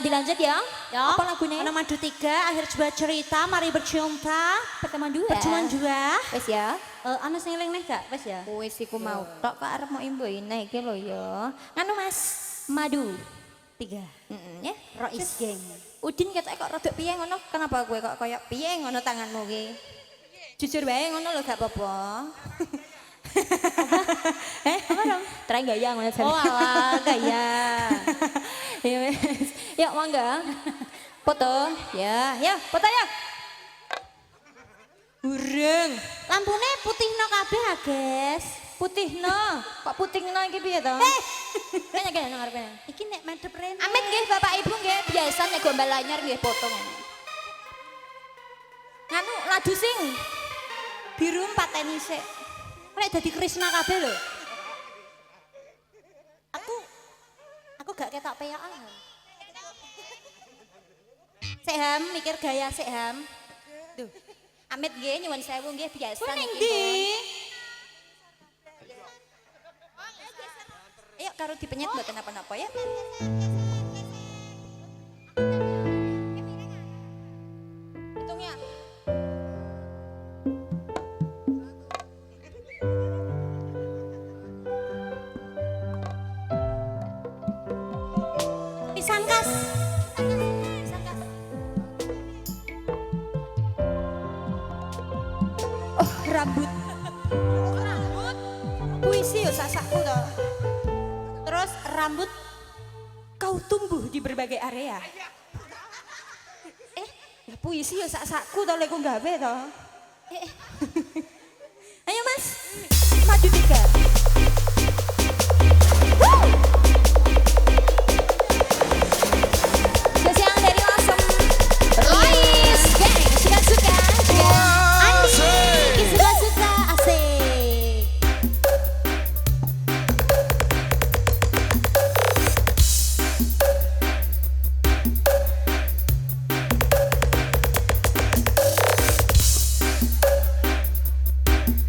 dilanjut ya. Ya. Apa lagunya? Ana madu 3, akhir sebuah cerita, mari berjumpa. Pertemuan dua. Pertemuan dua. Wes ya. Ana sing eling nih gak? Wes ya. Wes iku mau tok kok arep mau imbu ini iki lho ya. Nganu Mas, madu 3. ya. Rois geng. Udin ketoke kok rada piye ngono? Kenapa kowe kok koyo piye ngono tanganmu ki? Jujur wae ngono lho gak apa-apa. Apa dong? Try gaya ngono jan. Oh alah, gaya. Ya wes. Yuk mangga. Foto. Ya, foto ya. Burung. Lampune putihno kabeh ha, Guys. Putihno. Kok putihno iki piye to? Kene kene nang ngarepe. Iki nek madhep rene. Amit nggih Bapak Ibu nggih, biasa nek gombal anyar nggih foto ngono. Nganu ladu sing Biru pateni sik. Nek dadi Krisna kabeh lho. Aku gak ketok peyokan. Sik Ham, mikir gaya sik Ham. Duh. Amit nggih nyuwun sewu nggih biasa ning niki. ndi? Ayo karo dipenyet mboten apa-apa ya. Hitung ya. Pisan kas. Oh, rambut. Puisi yo sasakku to. Terus rambut kau tumbuh di berbagai area. Ya puisi yo sak-sakku to lek ku gawe to. Ayo Mas, maju 3. Spesial dari Awesome Rois Gang, suka-suka Andi, suka-suka asik.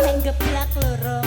Neng geblak lorong.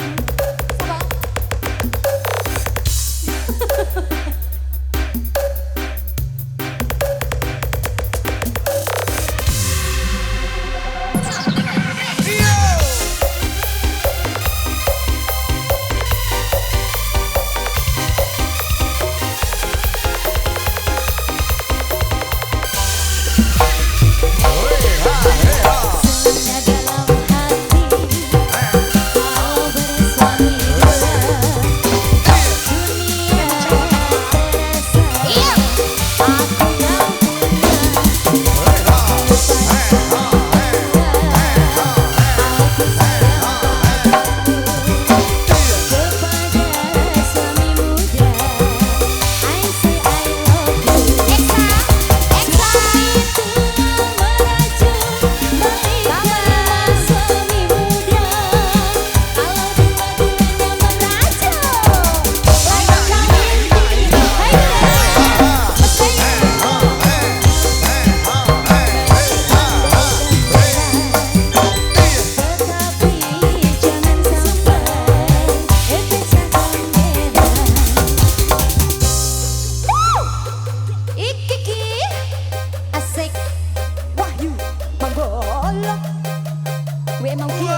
WM Audio,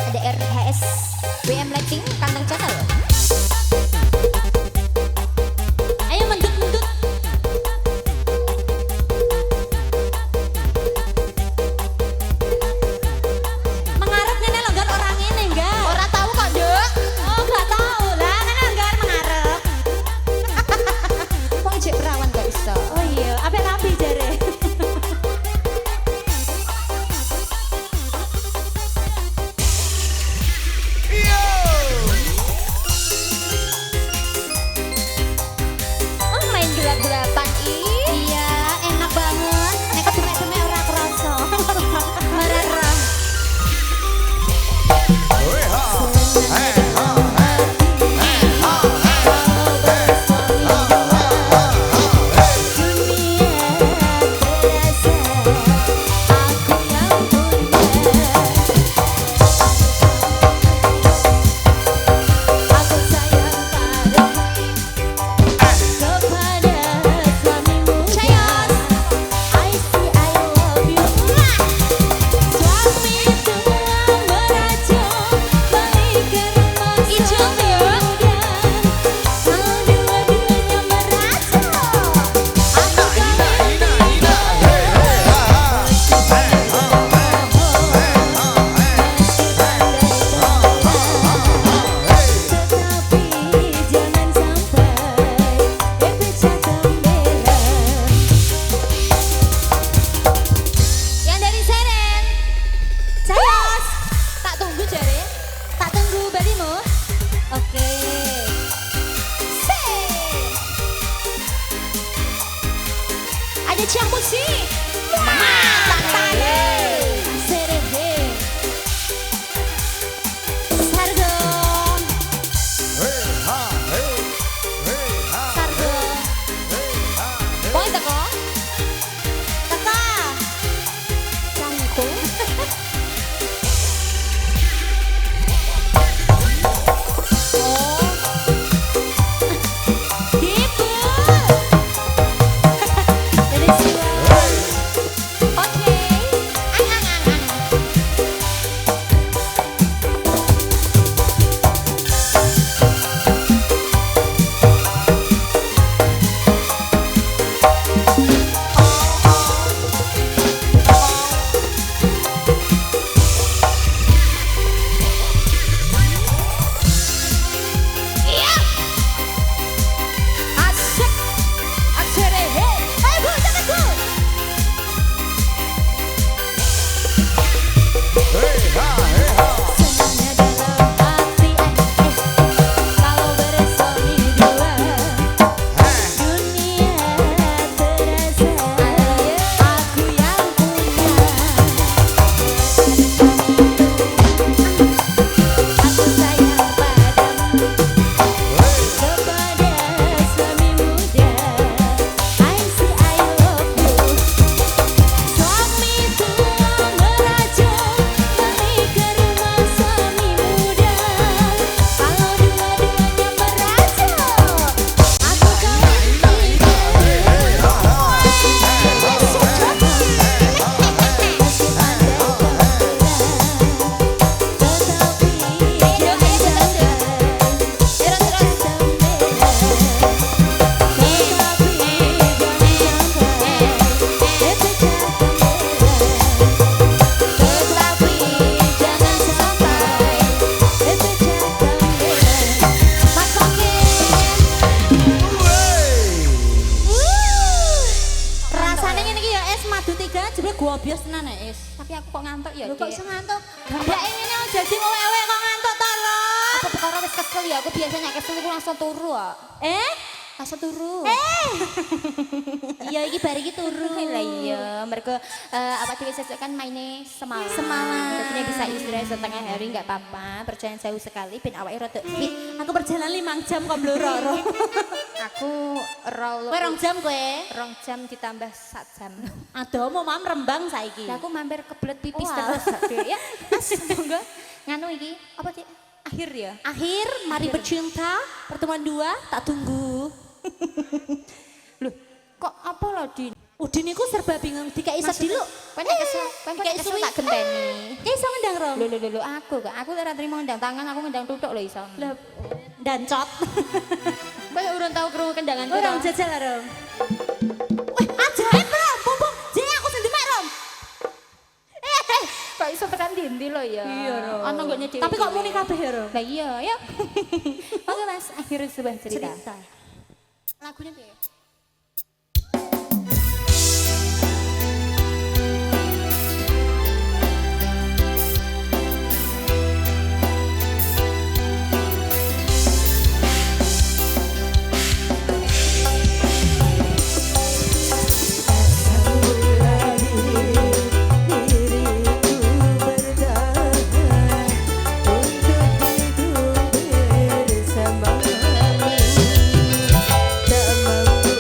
ada RHS, WM Lighting, Kandang Channel. Ayo mendut-mendut. Mengarep nenek longgar orang ini enggak? Orang tahu kok Dek. Oh enggak tahu lah, nenek longgar mengarep. Wong jek perawan kok. Panitia musik. Tak tane. Serehe. Sargem. Sargem. Boy teko. Teka. Cangku. Gitu. Dari siwa. Oke. Ang ang ang ang. Asik. Aserehe. Ayo Bu, jangan Bu. Senangnya dalam hati kalau bersemi dua dunia terasa aku yang punya aku sayang padamu kepada suami muda I say I love you suami tua merajuk balik ke rumah suami muda kalau dua-duanya merajuk aku kawin tiga masih pandai tetapi jangan sampai pecah kembali Mas Rasanya ngene iki ya es madu 3 jebule gobios tenan ya es. tapi aku kok ngantuk ya Lho kok Dek? iso ngantuk? Gambak ngene kok jadi ngewek kok ngantuk to lho. apa perkara wis kesel ya aku biasanya kesel aku langsung turu kok Eh? langsung turu Iya iki bar iki turu. lah iya mereka apa dhewe sesuk kan maine semalam Semalam. jadi bisa istirahat setengah hari nggak apa-apa perjalanan jauh sekali ben awake rada fit Aku berjalan 5 jam kok bloro. aku roll Kowe 2 jam kowe. 2 jam ditambah 1 jam Aduh mau mam rembang saiki. lah aku mampir kebelet pipis Wah. terus Dek, ya Mas monggo nganu iki apa sih akhir ya Akhir mari bercinta pertemuan 2 tak tunggu. loh kok apa lo Din Udin iku serba bingung dikai sediluk. Banyak kesel, banyak kesel tak genteni. Ya iso ngendang rom. Lho, aku ora trimo ngendang tangan, aku ngendang tutuk lho iso. Lah dancot. Kowe urung tau krungu kendangan Orang jajal lah rom. Wih ajaib rom. Bobo. Jadi aku sing demek rom. Kok iso tekan ndi lho ya? Rom. Ono kok nyedhi. Tapi kok muni kabeh ya rom. Lah iya, ya. Oke Mas, akhir sebuah cerita. Lagunya piye? Tak mampu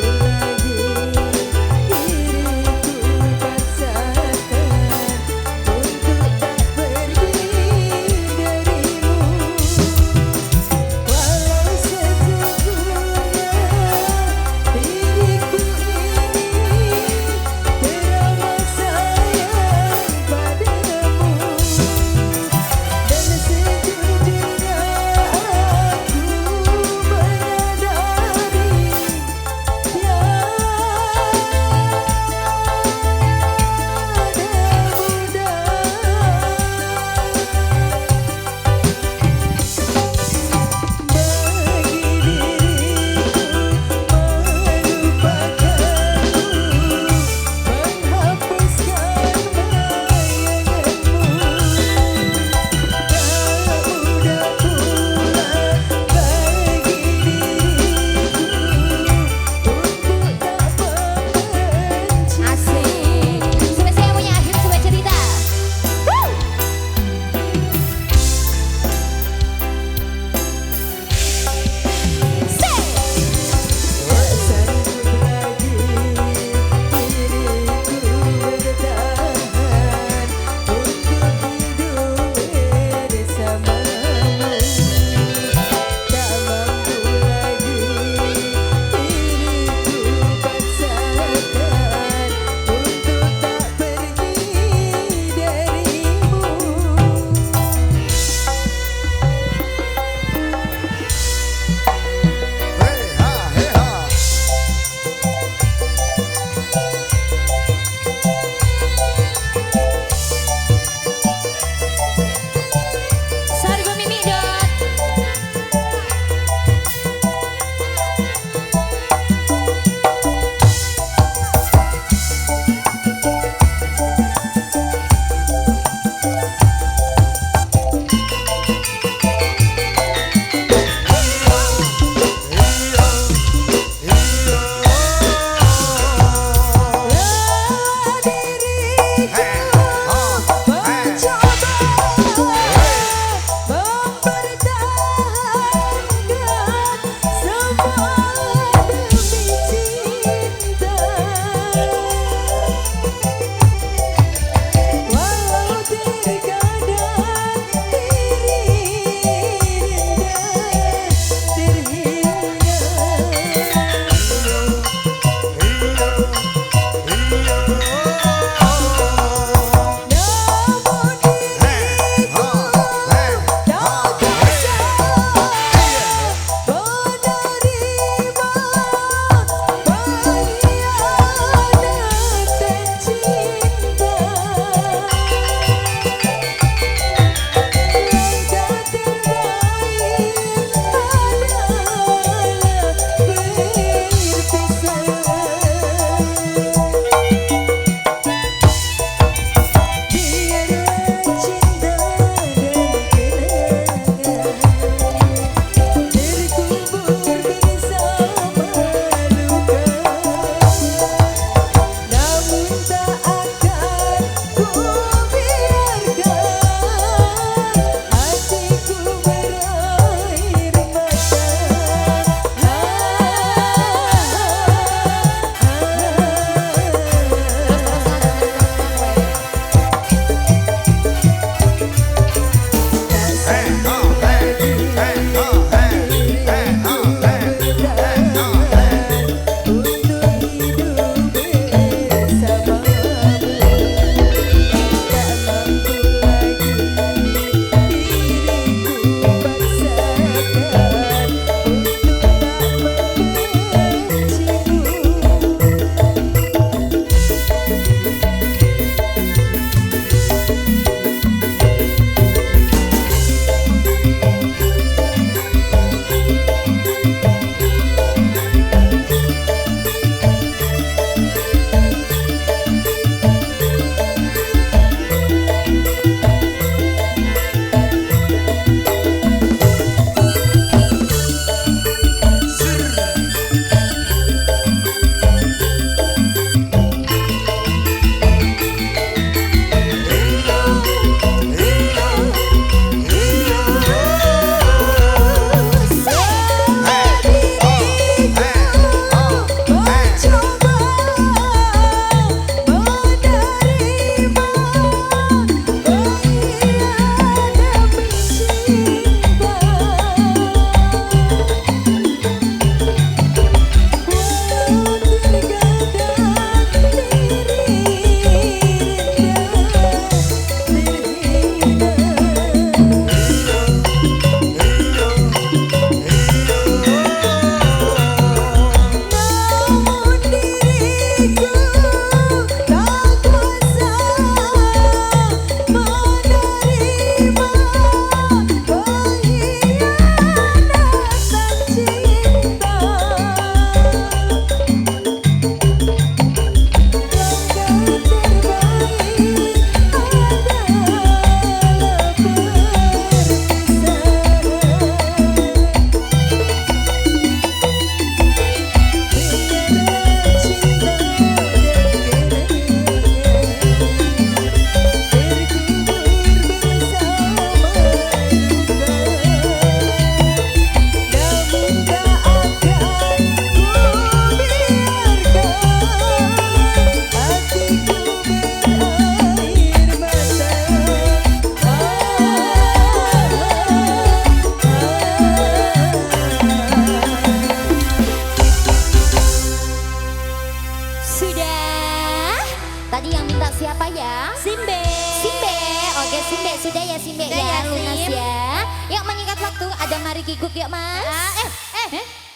Tadi yang minta siapa ya? Simbe. Simbe. Oke, Simbe sudah ya Simbe Sudah ya, ya, lunas Sim. ya. Yuk mengikat waktu ada mari kikuk yuk Mas.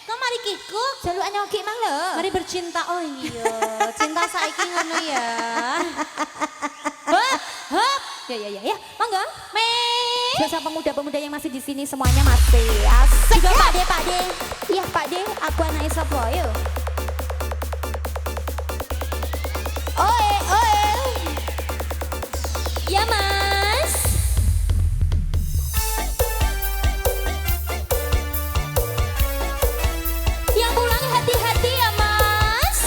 Kok mari kikuk? Jaluk anyoki mang lho. Mari bercinta. Oh iya, cinta saiki ngono ya. Hop, hop. Ya. Monggo. Mei. Biasa pemuda-pemuda yang masih di sini semuanya masih asik. Juga ya? Pak De. Iya Pak De, aku anak sapa yuk. Oe. Ya Mas. Yang pulang hati-hati ya Mas.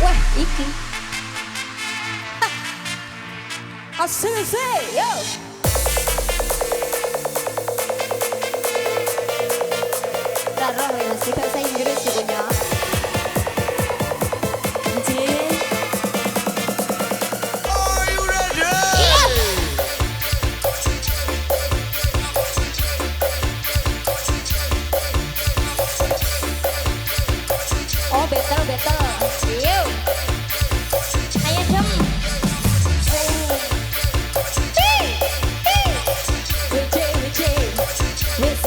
Wah, iki. Asik, yo. Raro ya, si bahasa Inggris sih punya. Are you ready? Oh, betul. Yuk. Ayo dong. WC.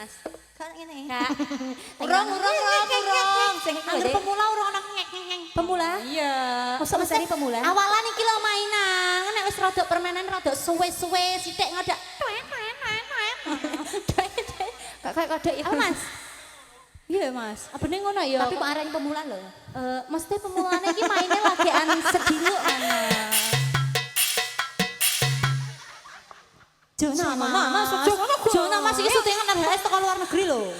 Mas. Kan ngene. Kak. Urung. Sing iku Angger Dek. pemula urung ana ngek-ngek. Pemula. Iya. Mosok Mas Eri pemula. Awalan iki lho mainan, nek wis rada permainan rada suwe-suwe sithik ngodak. Kak kayak kodok ya. Apa Mas? Iya Mas, abene ngono ya. Tapi kok arane pemula lho. Mesti pemulane iki maine lagi anu sediluk ana. Jona Mas, Jona Mas iki syutingan RHS teko luar negeri lho.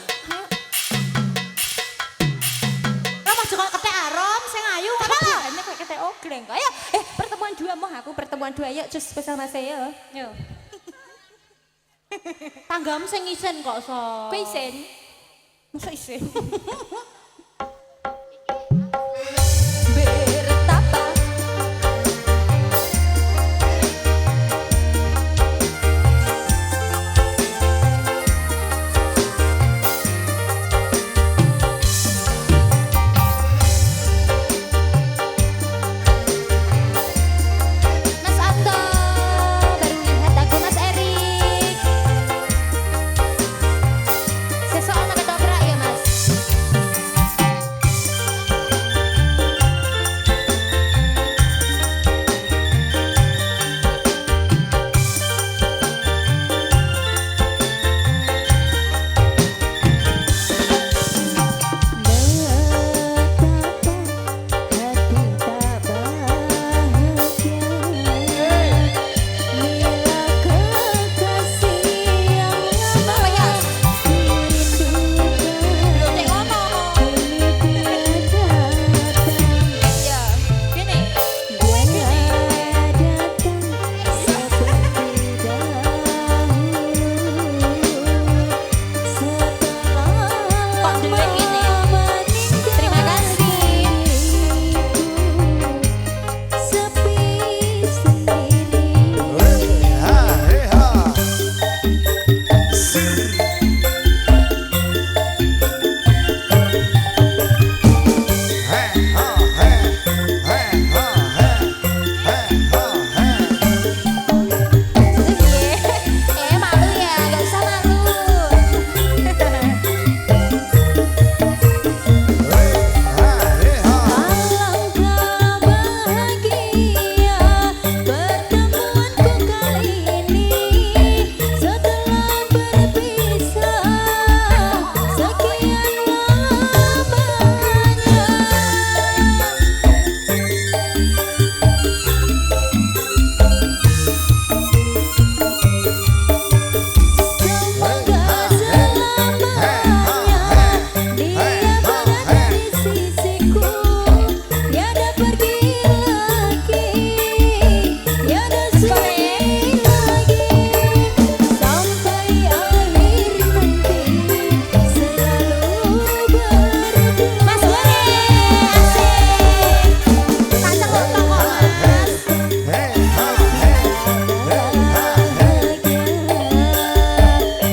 Lah Mas juga ketek arom sing ayu ngono lho. Ini kayak kete ogleng. Ayo, pertemuan dua mau aku pertemuan dua yuk cus spesial Mas ya. Yo. Tanggamu sing isen kok so. Kowe isen. Masa isen? Bertapa Mas Anto, baru lihat aku Mas Erik. Sesok ana ketoprak ya Mas. Malu ya, gak usah malu. Alangkah bahagia pertemuanku kali ini setelah berpisah sekian lamanya. Semoga selamanya dia berada di sisiku, tiada pergi lagi, tiada sedih lagi, sampai akhir nanti selalu berdua. Mas Wari, asik. Pasang lontong kok Mas.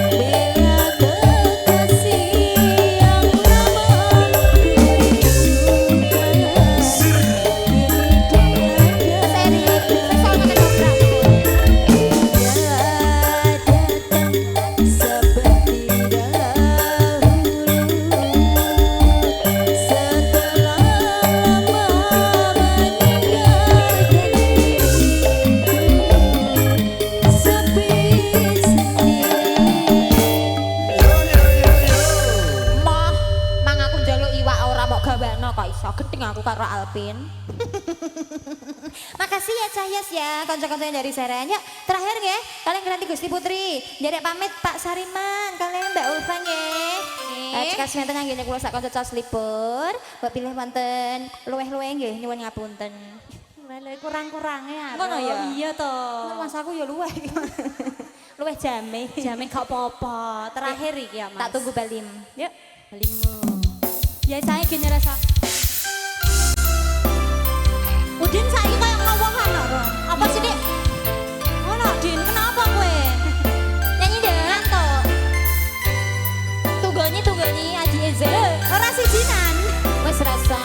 Bila kekasih yang lama Mas Erik, sesok ana ketoprak. seperti dahulu setelah lama meninggalkan diriku sepi sendiri. Mang aku njaluk iwak ora mok gawano kok iso geting aku karo Alpin. Makasih ya Cahyas ya, kanca-kancanya dari Seren. Yuk, terakhir nggih, kalian ganti Gusti Putri. Nderek pamit Pak Sariman, kalian Mbak Ulfa nggih. Cekas menten nggih kula sak kanca caos libur. Mbak pilih wonten luweh-luweh nggih nyuwun ngapunten. Lele kurang-kurangnya. Ngono ya? Iya to. Mas aku ya luweh. Luweh jame. Jame gak apa-apa. Terakhir iki ya, Mas. Tak tunggu Balim. Yuk. Balimu. Ya saya gini rasa. Udin saiki kayak ngomongan lho. Apa sih, Dik? Ngono, Din, kenapa kowe? Nyanyi deh. To. Tunggoni Aji Eze. Ora sijinan. Wes rasa.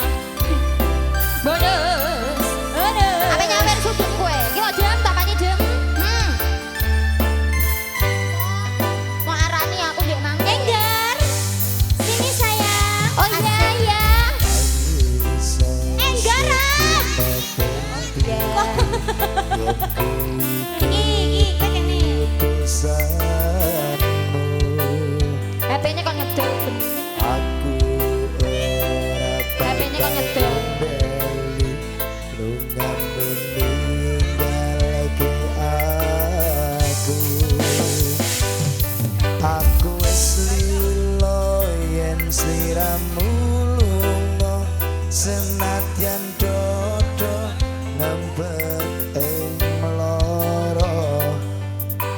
Bonus. Apa nyawer sudut kue? Ki kok dem bapaknya dem. Mau arani aku ndek mangke. Enggak.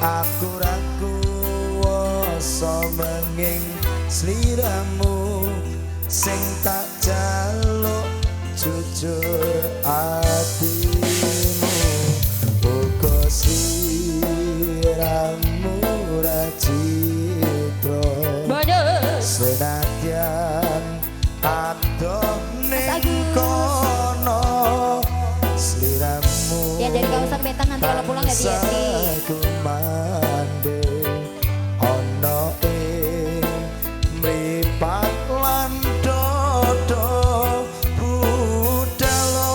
aku ra kuwasa menging sliramu sing tak jaluk jujur atimu uga sliramu ra citra senadyan adoh ning kono sliramu Ya dari kawasan Bentang nanti kalau pulang ya Yeti. kumande ono ing mripat lan dodo budalo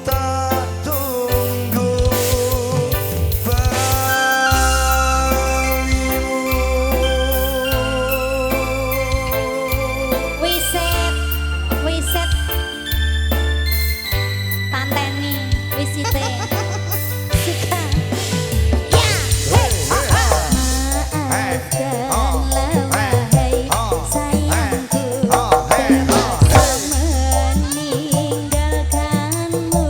tak tunggu balimu Wiset Tanteni Wisite Suka Maafkanlah wahai sayangku Terpaksa meninggalkanmu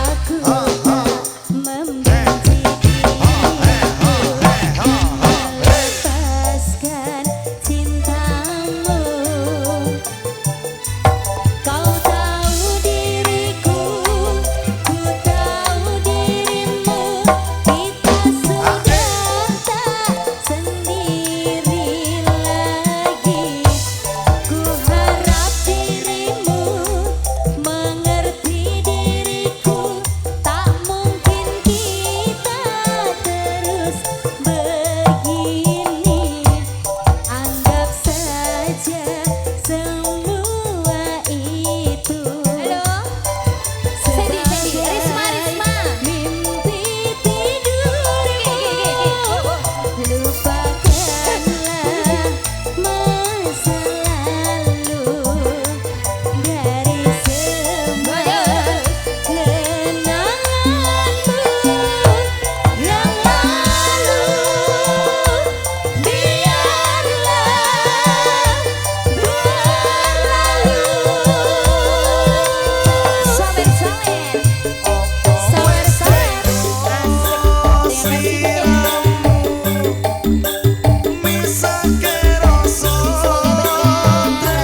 Aku tak membenci dirimu Melepaskan cintamu Kau tahu diriku, ku tahu dirimu Kita sudah tak sendiri lagi Ku harap dirimu mengerti diriku Tak mungkin kita terus begini Anggap saja semua itu sebagai mimpi tidurmu Lupakanlah masa lalu dari semua kenanganmu yang lalu biarlah berlalu Sawer misake rasa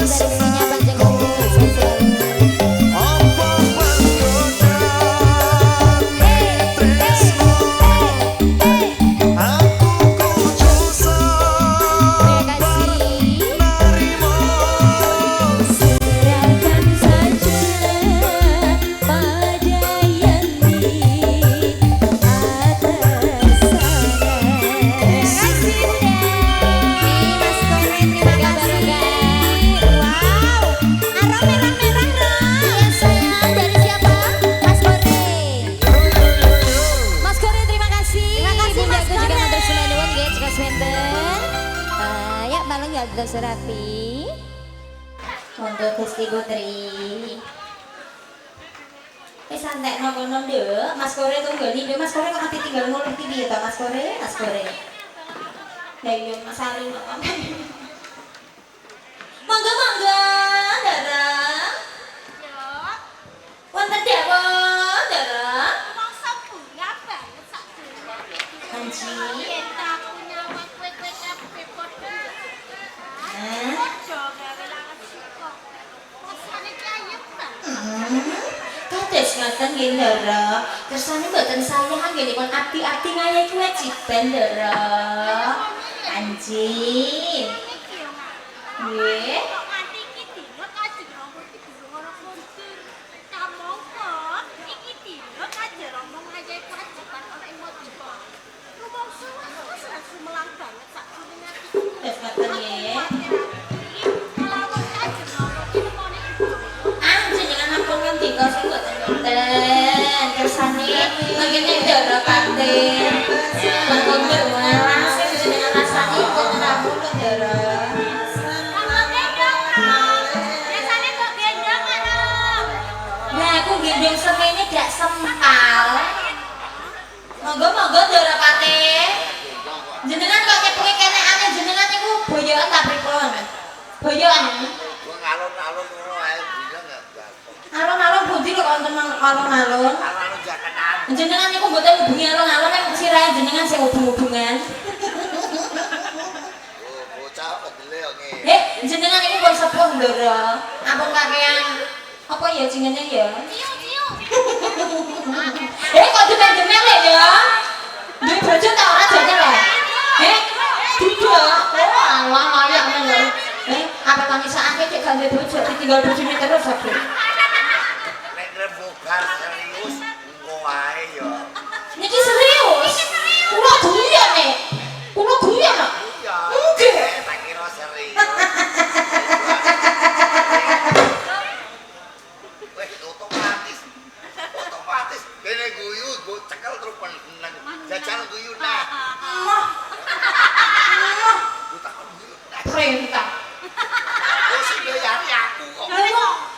Rezekinya panjang umur sukses selalu apa panggodane tresno aku kudu Terima kasih narimo Serahkan saja pada Yanti atas sana. Terima kasih Mas Kore, terima kasih. Wow, arah merah-merah dong. Ya sayang, dari siapa? Mas Kore. Mas Kore terima kasih. Terima kasih Mas Kore. Juga matur sunan nuwun nggih cekak swenten. Ya baleng ya terus rapi. Untuk Gusti Putri. Wis santekno kono nduk, Mas Kore tunggoni nduk. Mas Kore kok nanti tinggal ngulur piye to Mas Kore? Mas Kore. Lah iya Mas Ari kok. Monggo-monggo, Ndara. Wonten dawuh, Ndara. Anji. Kados ngoten nggih Ndara. Kersane mboten saya anggenipun abdi-abdi ngayahi kewajiban Ndara. Anji. Nggih. Wis ngoten nggih. Jenengan ampun ngendika sing mboten wonten. Kersane ngene Ndara Patin. Monggo langsung jenengan rasani mboten ampun Ndara. Nah, aku gendong semene gak sempal. Monggo-monggo Ndara Patin. Jenengan kok nyepuke kene aneh jenengan niku boyokan ta pripun? Boyokan. Alun-alun ngono ae bisa enggak? Alon-alon pundi kok wonten alon-alon? Alun-alun Jakarta Jenengan niku mboten hubungi alon-alon nek sirahe jenengan sing hubung-hubungan. Oh, bocah bedele kok ngene. Jenengan niku pun sepuh ndoro. Ampun kakean apa ya jenenge ya? Ciu. Kok demen-demen lek ya? Duwe bojo ta ora jane lho? Duda. Oh, alah layak men lho. Apa kang isake cek gak duwe bojo ditinggal bojone terus aku. Nek rembugan serius engko wae ya. Niki serius. Kulo guyon nek. Kulo guyon kok. Iya. Nggih. Tak kira serius. Wes otomatis kene guyu go cekel terus peneng. Jajal guyu nah. Ku takon guyu. Perintah. Wis bayari aku kok.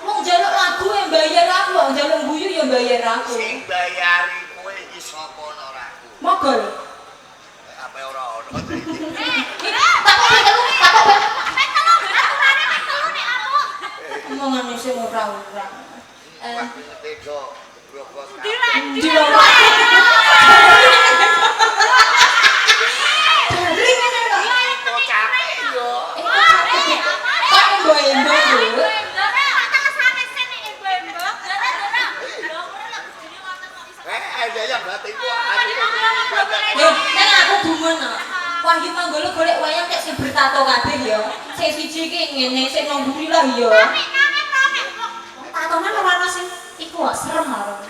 Wong njaluk lagu yang bayar aku, wong njaluk guyu yang bayar aku. Sing bayari kowe iki sapa ora aku. Mogol. Apa ora ono ta iki. Omongane sing ora-ora. Wah, tejo brokos. Di loro. Dari ngene lho. Kok capek yo. Kok embo-embo lho. Ada yang batin ku. Nang aku gumun kok. Wahyu Manggolo golek wayang kek sing bertato kabeh ya. Sing siji ki ngene, sing nang mburi lah ya. Tatonan ora ana sing iku kok serem karo.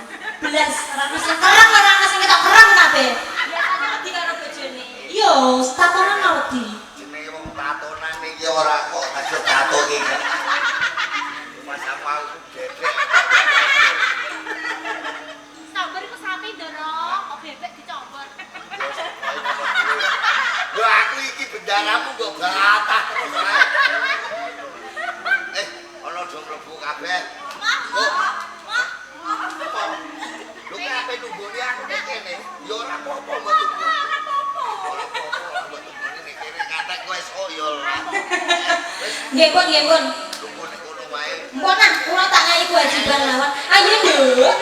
Belas ora ana sing kereng, ora ana sing ketok kereng kabeh. Biasane wedi karo bojone. Yo, tatonan wedi. Jenenge wong tatonan iki ora kok aja tato iki. Mas apa aku dedek. Sabar iku sapi ndoro, kok bebek dicombor. Lho aku iki bendaramu kok batah terus ae. Ana do mlebu kabeh. Lho kabeh nunggone aku nek kene, ya ora apa-apa mbok tunggu. Ora apa-apa mbok tunggu nek kene katek wis oyol. Nggih, Pun, nggih, Pun. Tunggu nek ngono wae. Mpun ah, kula tak ngai kewajiban lawan. Ayo, Nduk.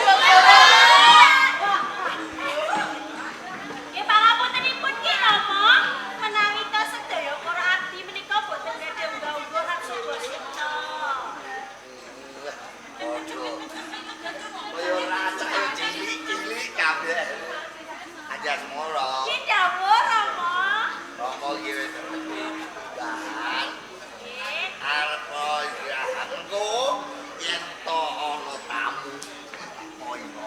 Nggih pangapuntenipun ki Rama, menawi ta sedaya para abdi menika boten gadhe unggah-ungguh nafsu basa. Kaya ora cah cilik-cilik kabeh. Aja semoro. Ki dawuh Rama. Romo iki wis tekan. Nggih. Arep istirahat engko yen to ana tamu. Moyo.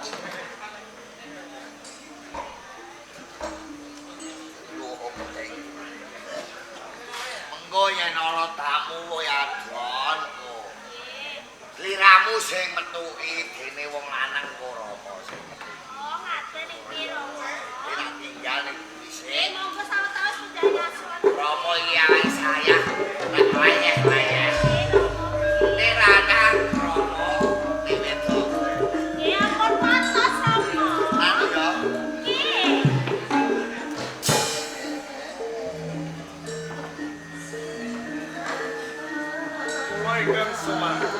Lho opo kae? Mengko yen ana tamu ya donku. Liramu sing metuki dene wong lanang kok Rama sing metuki. Oh, ngaten iki Rama. Ora tinggal ning Nggih, dhisik. monggo sawetawis panjenengan asuhan. Rama iki awake saya nek layeh-layeh. Lirana Rama diwedo. Nggih, ampun patos Rama. Anu ya. Nggih. Kula ingkang semangat.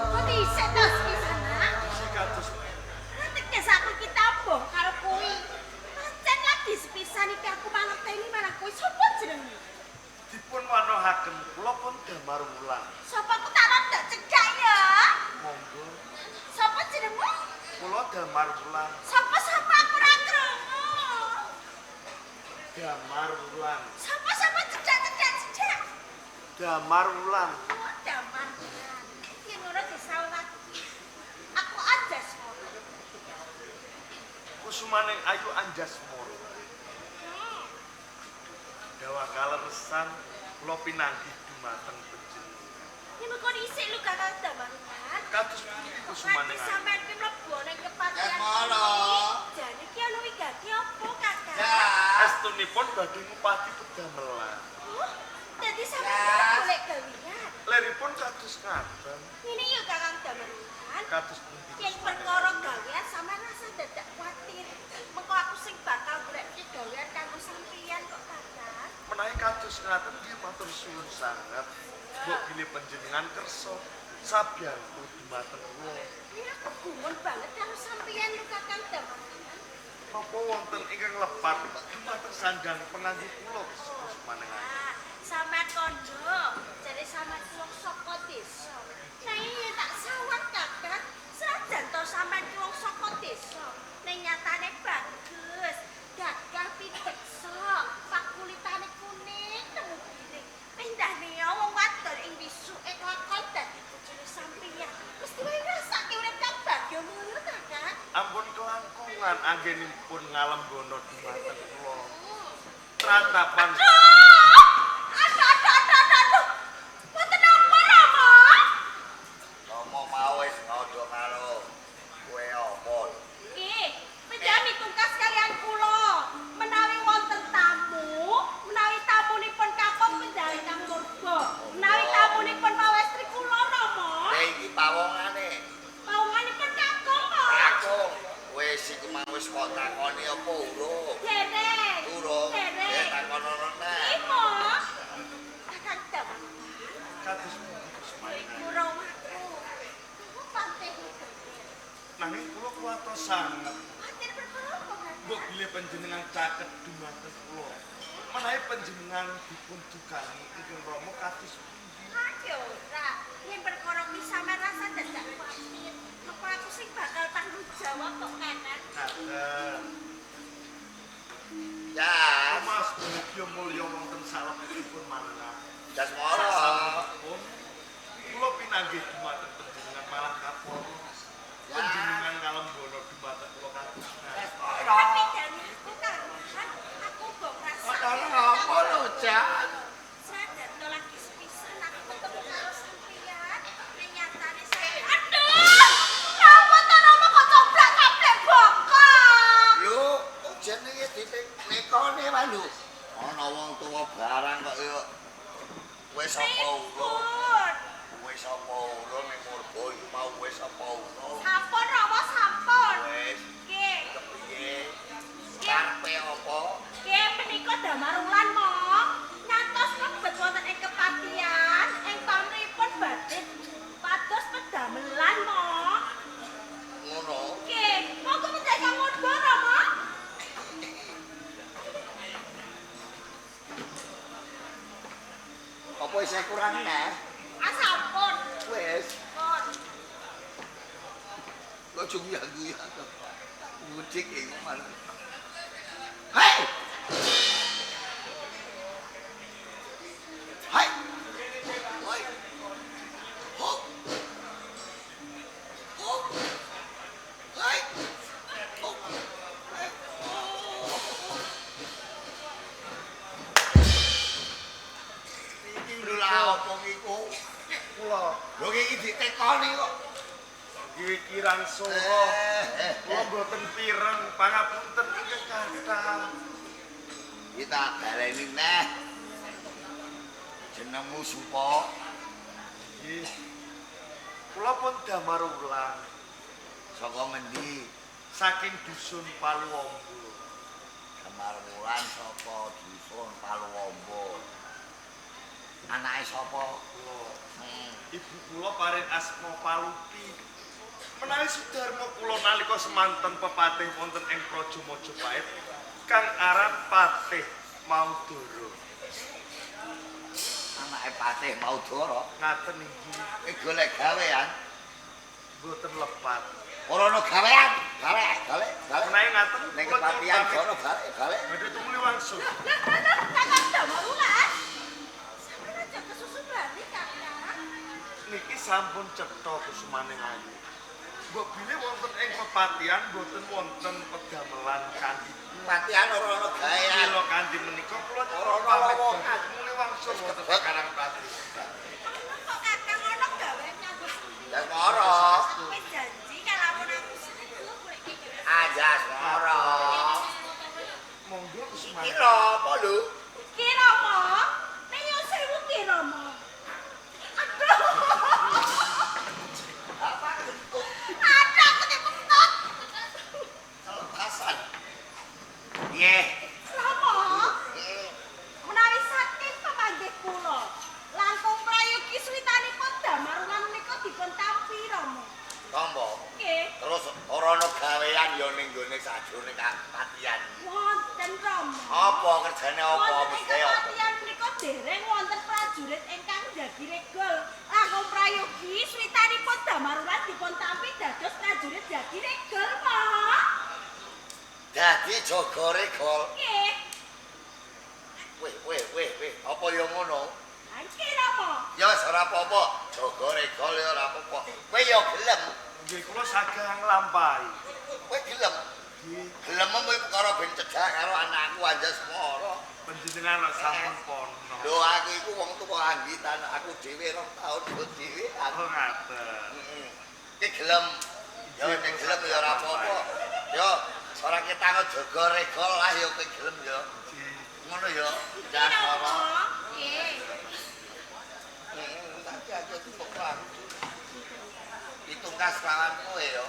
Kok dhisik to sana? Sikatus Teges aku iki tambuh karo kuwi. Pancen lagi sepisan iki aku mangerteni marang kuwi sapa jenenge? dipun wanohaken kula pun damar wulan. Sapa ku tak rada cegak ya? Monggo Sapa jenengmu? kula damar wulan. Sapa-sapa aku ora krungu. Damar wulan. Sapa-sapa cegak. Damar wulan. Oh, damar. Yen ora disawat. Aku aja semono. Kusumaning ayu anjasmara. Dawa kaleresan kula pinanggih dumateng panjenengan. Yen kok dhisik lu kakak damar. Kados pundi kusumaning ayu. Sampeyan ki mlebu ning kepatihan. Jasmara. Jane ki ana wigati apa, Kakak? Astunipun badhe ngupati pedamelan. Dadi sampeyan golek gawean. Leripun kados ngaten. Ini ya Kakang Damerukan. Kados pundi. Yen perkara gawean sampeyan rasa dadak kuwatir. Mengko aku sing bakal golek gawean kanggo sampeyan. menawi kados ngaten nggih matur suwun sanget. Mbok bilih panjenengan kersa sabiyantu dumateng kula. Ya aku gumun banget karo sampeyan lu Kakang Daman. Napa wonten ingkang lepat dumateng sandang pengangge kula semanengan. Sama kondo, jadi sama wong saka desa. Nah iya tak sawat Kakang, senajan to sampean wong saka desa. Ning nyatane bagus, gagah piteksa, pakulitane kuning temu piring. Pindah niya wong wadon ing wisuke lakon dadi bojone sampeyan. Mesti wae ngrasake urip kang bagyo ngono Kakang. Ampun kelangkungan anggenipun ngalembono dumateng kula. Tratapan Aduh. Mboten apa Rama? Ngomong mau wis ngodo karo kowe apa? Nggih, penjami tungkas kalian kula. Menawi wonten tamu, menawi tamunipun kakung penjari Kang Murga, menawi tamunipun pawestri kula Rama. Lah iki pawongane. Pawonganipun kakung kok. Kakung, wis iki mang wis kok takoni apa urung? Dereng. Urung. Dereng. Ya takono neh. Imo. Kakang Daman. kados pundi semanengan. Kurang aku. Kuwi panteh iki. Nanging kula kuwatos sanget. Pancen perkara apa Kakang? Mbok bilih panjenengan caket dumateng kula. Menawi panjenengan dipun dukani ingkang Rama kados pundi? Ayo ora, yen perkara kuwi sampean rasa dadak pamit. Apa aku sing bakal tanggung jawab kok kanan? Ngaten. Ya, Mas Bagyo mulya wonten salebetipun manah. jas moro. Sasampunipun kula pinanggih dumateng panjenengan malah kapur. Panjenengan ngalembono dumateng kula kados ngaten. Tapi jane aku karusan aku mbok rasa. Apa lho, Jan? Sadar to lagi sepisan aku ketemu karo sampeyan. Ning nyatane saya. Aduh! Napa to nama kok coblak-coblek bokong? Lho, kok jenenge ditekone wae lho. Ana wong tuwa barang kok yo wis apa urung? Pun. Wis apa urung ning Murgo iki mau wis apa urung? Sampun Rama sampun. Wis Nggih. kepiye? Karepe apa? Nggih menika damarulan mong. Ngantos mlebet wonten ing kepatihan, ing pamripun badhe pados pedamelan mong. Ngono. Nggih, monggo menjadi Kang Murga Rama. Apa isih kurang neh? Ah sampun. Wis, Pun. kok guyu-guyu to. Mudik iki malah. Hei! Hai! Woi. Hop. Hop. Hai. Hop. Hai. Iki lho lah opo iku? Kula Lho iki ditekoni kok. nggih kirang saha. Kula mboten pireng pangapunten ingkang kathah. Kita baleni neh. Jenengmu Supa. Nggih. Kula pun damarulan Saka ngendi? saking dusun Paluwombo. Damarwulan saka dusun Paluwombo. Anake sapa? Kula Hmm. ibu kula paring asma Palupi. Menawi Sudarma kula nalika semanten pepatih wonten ing Praja Majapahit kang aran Patih Maudara. Anake Patih Maudara. Ngaten inggih Golek gawean. mboten lepat. Ora ono gawean. Galek. Menawi ngaten Ning kula kepatihan nyuwun kono galek. badhe tumuli wangsul. Kakang damarulan. Sampeyan aja kesusu bali Kakang. Niki sampun cetha kusumaning ayu. Mbok bilih wonten ing pepatihan boten wonten pedamelan kanthi. Kepatihan ora ono gawean. Kula kanthi menika kula Ora ono pamit lowongan. badhe tumuli wangsul wonten Karang Patih. Kok Kakang ono gawe nyanggo sendi? Jas moro. Aku wis janji kalamun aku setuju golek iki. Ajas moro. Monggo kusumaning. Kira apa lho? Kira mo? Ning yo sewu kira mo. Aduh. Apa itu? Ada aku dipentut. Kelepasan. Piye? Rama, menawi Sajane apa Wonten mesti ingkang apa? latihan menika dereng wonten prajurit ingkang njagi regol. Langkung prayogi switanipun Damarulan dipun tampi dados prajurit njagi regol, Pak. Dadi jaga regol. Nggih. Weh, apa ya ngono? Angke napa? Ya wis ora apa-apa, jaga regol ya ora apa-apa. Kowe ya gelem, Nggih kula saged nglampahi. kowe gelem. Gelem mung perkara ben cedhak karo anakku Anjasmara. Panjenengan kok sampun pono. Lho aku iku wong tuwa anggitan, aku dhewe 2 tahun yo dhewe aku. Oh ngaten. Ki gelem. Ya nek gelem ya ora apa-apa. Ya ora ketangan jaga regol lah ya kowe gelem ya. Ngono ya. Jasmara. Nggih. Tapi aja cukup lah. Hitung kas lawan kowe ya.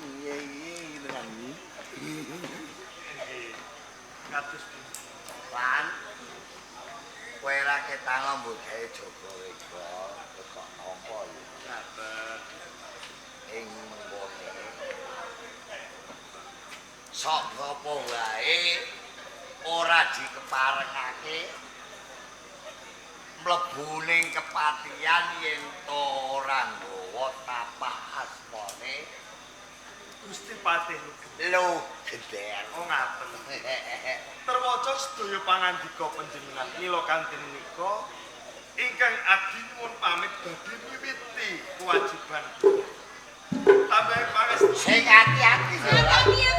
Iya gitu kan. Nggih. Kados Lan kowe ra ketangan mbok gawe jaga regol kok apa ya. ngaten. Ing mengkone sok apa wae ora dikeparengake mlebu ning kepatihan yen to ora nggawa tapak asmane Gusti Patih lho geder. oh ngaten. Terwaca sedaya pangandika panjenengan mila kanthi menika ingkang abdi nyuwun pamit badhe miwiti kewajiban. Tambah pangestu Sing ati-ati lho. Nggih,